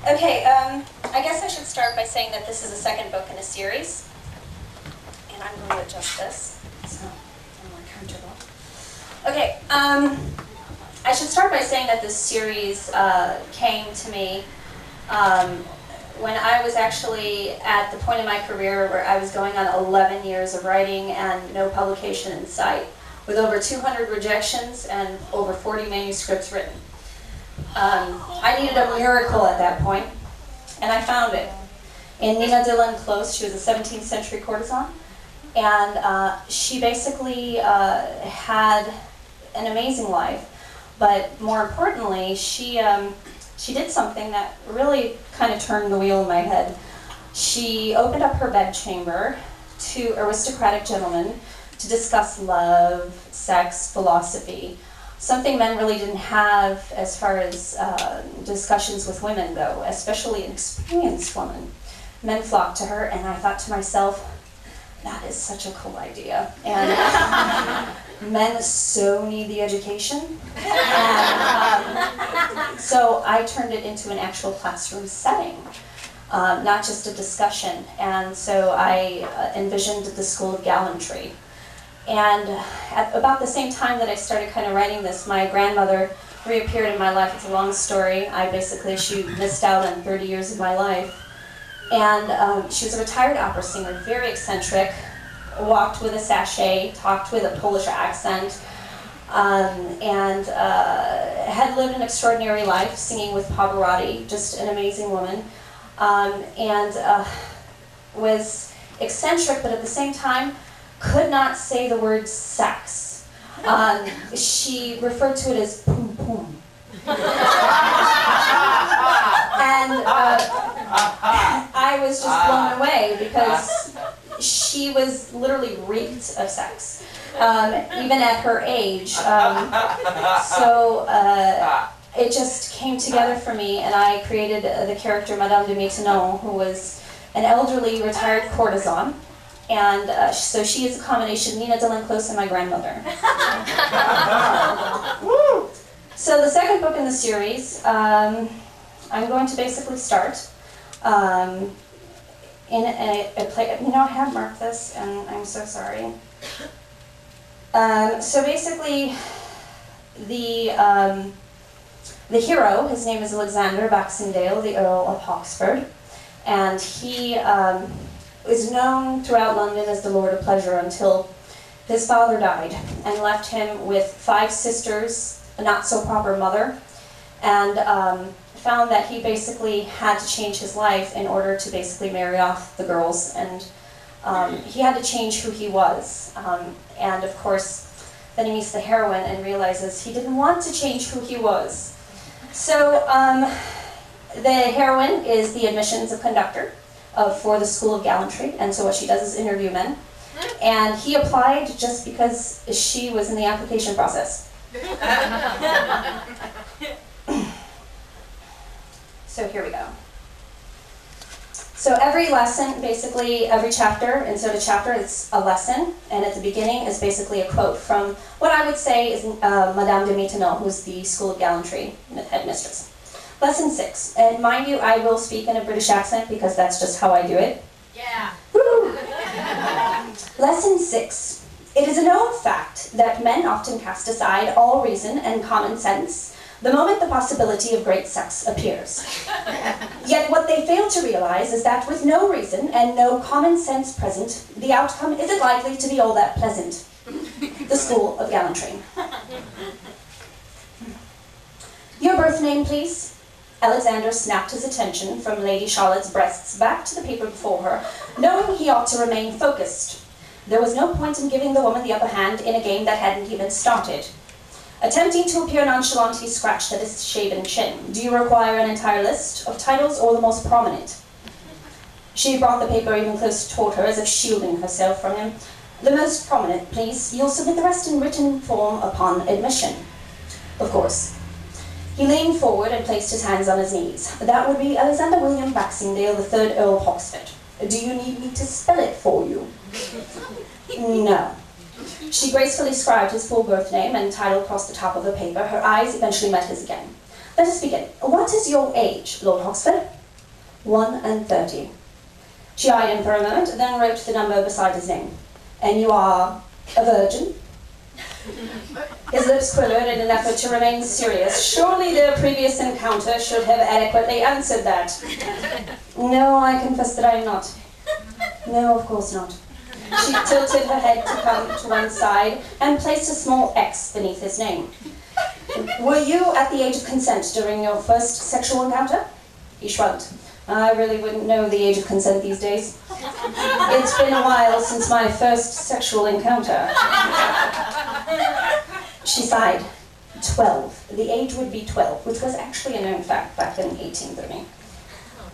Okay, I guess I should start by saying that this is the second book in a series. And I'm going to adjust this, so I'm more comfortable. Okay, I should start by saying that this series came to me when I was actually at the point in my career where I was going on 11 years of writing and no publication in sight, with over 200 rejections and over 40 manuscripts written. I needed a miracle at that point, and I found it. In Nina Dillon Close, she was a 17th century courtesan, and she basically had an amazing life, but more importantly, she did something that really kind of turned the wheel in my head. She opened up her bedchamber to aristocratic gentlemen to discuss love, sex, philosophy, something men really didn't have as far as discussions with women, though, especially an experienced woman. Men flocked to her, and I thought to myself, that is such a cool idea. And men so need the education. And, so I turned it into an actual classroom setting, not just a discussion. And so I envisioned the School of Gallantry. And at about the same time that I started kind of writing this, my grandmother reappeared in my life. It's a long story. She missed out on 30 years of my life. And she was a retired opera singer, very eccentric, walked with a sachet, talked with a Polish accent, and had lived an extraordinary life, singing with Pavarotti, just an amazing woman, and was eccentric, but at the same time, could not say the word sex. She referred to it as poom poom. And I was just blown away because she was literally reeked of sex, even at her age. So it just came together for me, and I created the character Madame de Maintenon, who was an elderly retired courtesan. And so she is a combination of Nina Dillon Close and my grandmother. So the second book in the series, I'm going to basically start in a play. I have marked this, and I'm so sorry. So basically, the hero, his name is Alexander Baxendale, the Earl of Oxford, and he is known throughout London as the Lord of Pleasure until his father died and left him with 5 sisters, a not-so-proper mother, and found that he basically had to change his life in order to basically marry off the girls, and he had to change who he was. And of course, then he meets the heroine and realizes he didn't want to change who he was. So the heroine is the admissions of conductor for the School of Gallantry, and so what she does is interview men. And he applied just because she was in the application process. So here we go. So every lesson, basically every chapter, instead of chapter, it's a lesson, and at the beginning is basically a quote from what I would say is Madame de Maintenon, who's the School of Gallantry headmistress. Lesson 6, and mind you, I will speak in a British accent because that's just how I do it. Yeah. Woo! Lesson 6. It is a known fact that men often cast aside all reason and common sense the moment the possibility of great sex appears. Yet what they fail to realize is that with no reason and no common sense present, the outcome isn't likely to be all that pleasant. The School of Gallantry. Your birth name, please? Alexander snapped his attention from Lady Charlotte's breasts back to the paper before her, knowing he ought to remain focused. There was no point in giving the woman the upper hand in a game that hadn't even started. Attempting to appear nonchalant, he scratched at his shaven chin. Do you require an entire list of titles or the most prominent? She brought the paper even closer toward her, as if shielding herself from him. The most prominent, please. You'll submit the rest in written form upon admission. Of course. He leaned forward and placed his hands on his knees. That would be Alexander William Baxendale, the 3rd Earl of Oxford. Do you need me to spell it for you? No. She gracefully scribed his full birth name and title across the top of the paper. Her eyes eventually met his again. Let us begin. What is your age, Lord Hoxford? 1 and 30. She eyed him for a moment, then wrote the number beside his name. And you are a virgin? His lips quivered in an effort to remain serious. Surely their previous encounter should have adequately answered that. No, I confess that I am not. No, of course not. She tilted her head to come to one side and placed a small X beneath his name. Were you at the age of consent during your first sexual encounter? He shrugged. I really wouldn't know the age of consent these days. It's been a while since my first sexual encounter. She sighed. 12. The age would be 12, which was actually a known fact back in 1830.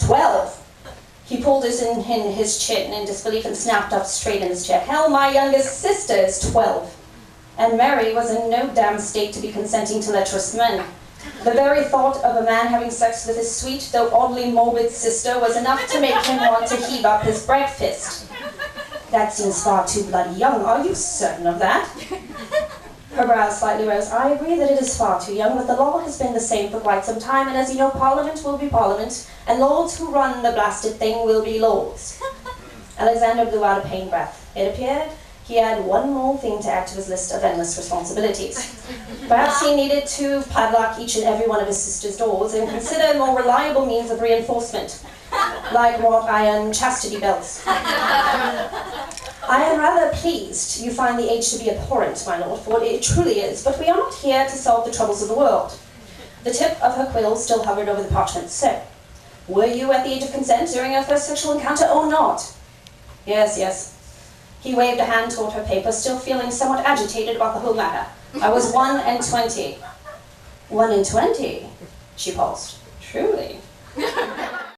12! He pulled in his chin in disbelief and snapped up straight in his chair. Hell, my youngest sister is 12. And Mary was in no damn state to be consenting to lecherous men. The very thought of a man having sex with his sweet, though oddly morbid sister was enough to make him want to heave up his breakfast. That seems far too bloody young. Are you certain of that? Her brows slightly rose. I agree that it is far too young, but the law has been the same for quite some time, and as you know, Parliament will be Parliament, and lords who run the blasted thing will be lords. Alexander blew out a pained breath. It appeared he had one more thing to add to his list of endless responsibilities. Perhaps he needed to padlock each and every one of his sister's doors and consider more reliable means of reinforcement, like wrought iron chastity belts. I am rather pleased you find the age to be abhorrent, my lord, for it truly is, but we are not here to solve the troubles of the world. The tip of her quill still hovered over the parchment. So, were you at the age of consent during your first sexual encounter or not? Yes, yes. He waved a hand toward her paper, still feeling somewhat agitated about the whole matter. I was 1 and 20. 1 and 20? She paused. Truly?